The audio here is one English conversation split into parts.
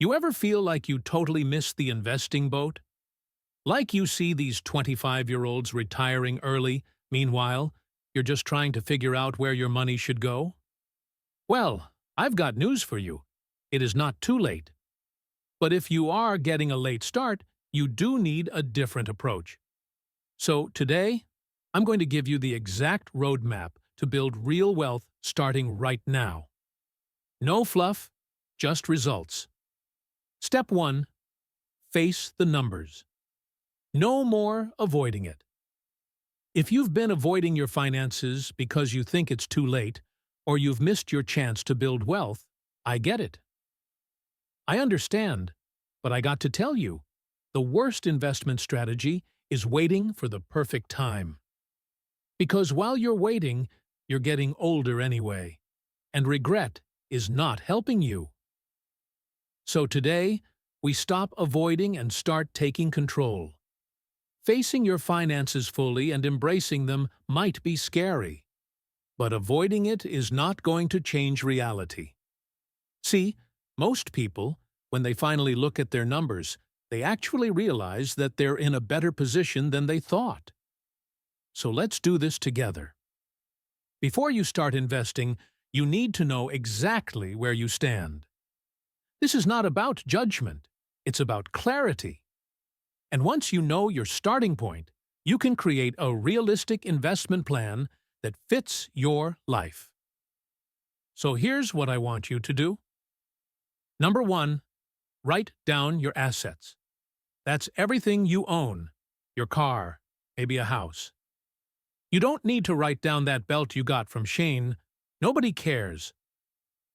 You ever feel like you totally missed the investing boat? Like you see these 25-year-olds retiring early, meanwhile, you're just trying to figure out where your money should go? Well, I've got news for you. It is not too late. But if you are getting a late start, you do need a different approach. So today, I'm going to give you the exact roadmap to build real wealth starting right now. No fluff, just results. Step 1. Face the numbers. No more avoiding it. If you've been avoiding your finances because you think it's too late, or you've missed your chance to build wealth, I get it. I understand, but I got to tell you, the worst investment strategy is waiting for the perfect time. Because while you're waiting, you're getting older anyway, and regret is not helping you. So today, we stop avoiding and start taking control. Facing your finances fully and embracing them might be scary, but avoiding it is not going to change reality. See, most people, when they finally look at their numbers, they actually realize that they're in a better position than they thought. So let's do this together. Before you start investing, you need to know exactly where you stand. This is not about judgment, it's about clarity. And once you know your starting point, you can create a realistic investment plan that fits your life. So here's what I want you to do. Number 1, write down your assets. That's everything you own, your car, maybe a house. You don't need to write down that belt you got from Shane. Nobody cares.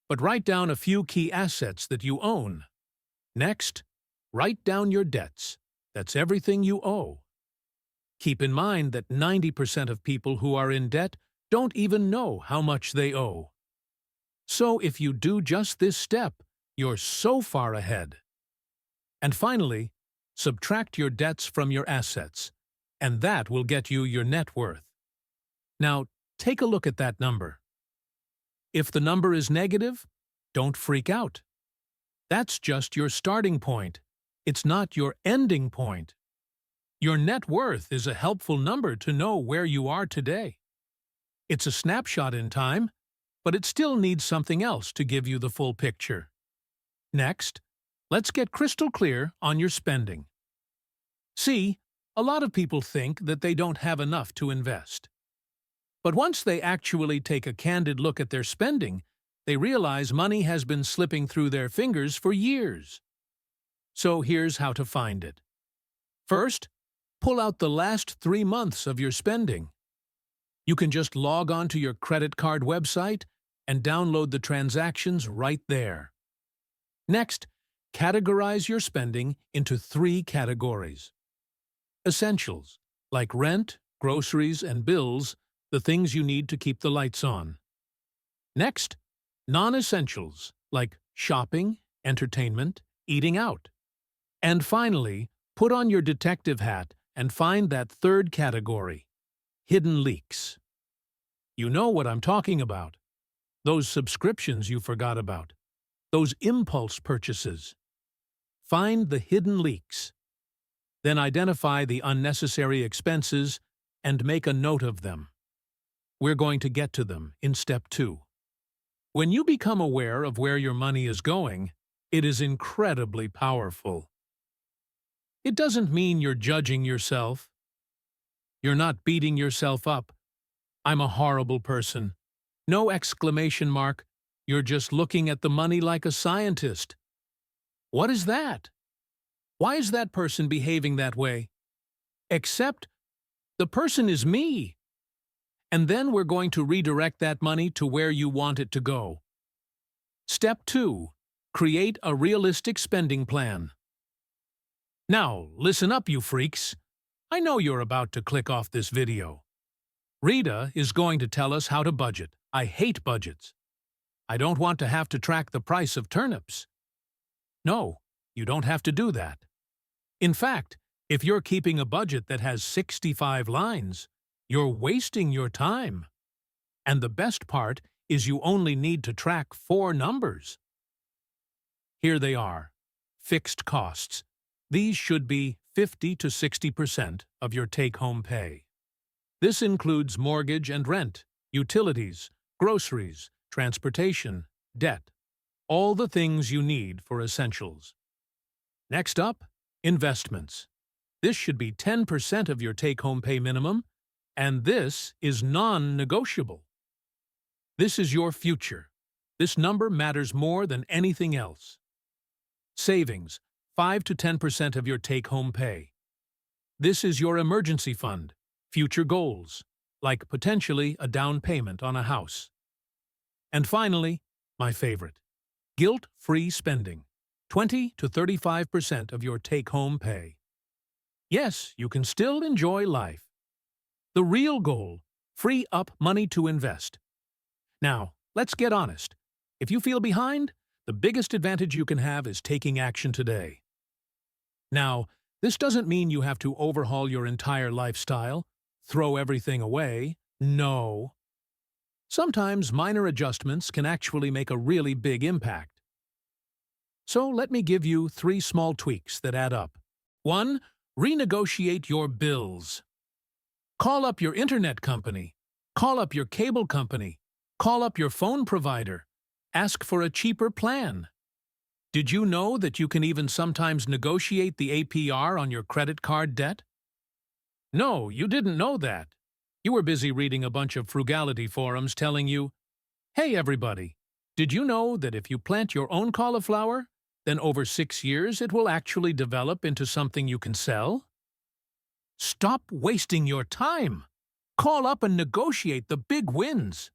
But write down a few key assets that you own. Next, write down your debts. That's everything you owe. Keep in mind that 90% of people who are in debt don't even know how much they owe. So if you do just this step, you're so far ahead. And finally, subtract your debts from your assets, and that will get you your net worth. Now, take a look at that number. If the number is negative, don't freak out. That's just your starting point. It's not your ending point. Your net worth is a helpful number to know where you are today. It's a snapshot in time, but it still needs something else to give you the full picture. Next, let's get crystal clear on your spending. See, a lot of people think that they don't have enough to invest. But once they actually take a candid look at their spending, they realize money has been slipping through their fingers for years. So here's how to find it. First, pull out the last 3 months of your spending. You can just log on to your credit card website and download the transactions right there. Next, categorize your spending into 3 categories. Essentials, like rent, groceries, and bills, the things you need to keep the lights on. Next, non-essentials, like shopping, entertainment, eating out. And finally, put on your detective hat and find that 3rd category, hidden leaks. You know what I'm talking about. Those subscriptions you forgot about. Those impulse purchases. Find the hidden leaks. Then identify the unnecessary expenses and make a note of them. We're going to get to them in step 2. When you become aware of where your money is going, it is incredibly powerful. It doesn't mean you're judging yourself. You're not beating yourself up. I'm a horrible person. No exclamation mark. You're just looking at the money like a scientist. What is that? Why is that person behaving that way? Except the person is me. And then we're going to redirect that money to where you want it to go. Step 2. Create a realistic spending plan. Now, listen up, you freaks. I know you're about to click off this video. Rita is going to tell us how to budget. I hate budgets. I don't want to have to track the price of turnips. No, you don't have to do that. In fact, if you're keeping a budget that has 65 lines, you're wasting your time. And the best part is you only need to track 4 numbers. Here they are. fixed costs. These should be 50 to 60% of your take-home pay. This includes mortgage and rent, utilities, groceries, transportation, debt, all the things you need for essentials. Next up, investments. This should be 10% of your take-home pay minimum, and this is non-negotiable. This is your future. This number matters more than anything else. Savings, 5 to 10% of your take-home pay. This is your emergency fund, future goals, like potentially a down payment on a house. And finally, my favorite, guilt-free spending, 20 to 35% of your take-home pay. Yes, you can still enjoy life. The real goal, free up money to invest. Now, let's get honest. If you feel behind, the biggest advantage you can have is taking action today. Now, this doesn't mean you have to overhaul your entire lifestyle, throw everything away. No. Sometimes minor adjustments can actually make a really big impact. So let me give you 3 small tweaks that add up. 1. Renegotiate your bills. Call up your internet company. Call up your cable company. Call up your phone provider. Ask for a cheaper plan. Did you know that you can even sometimes negotiate the APR on your credit card debt? No, you didn't know that. You were busy reading a bunch of frugality forums telling you, "Hey everybody, did you know that if you plant your own cauliflower, then over 6 years it will actually develop into something you can sell?" Stop wasting your time. Call up and negotiate the big wins.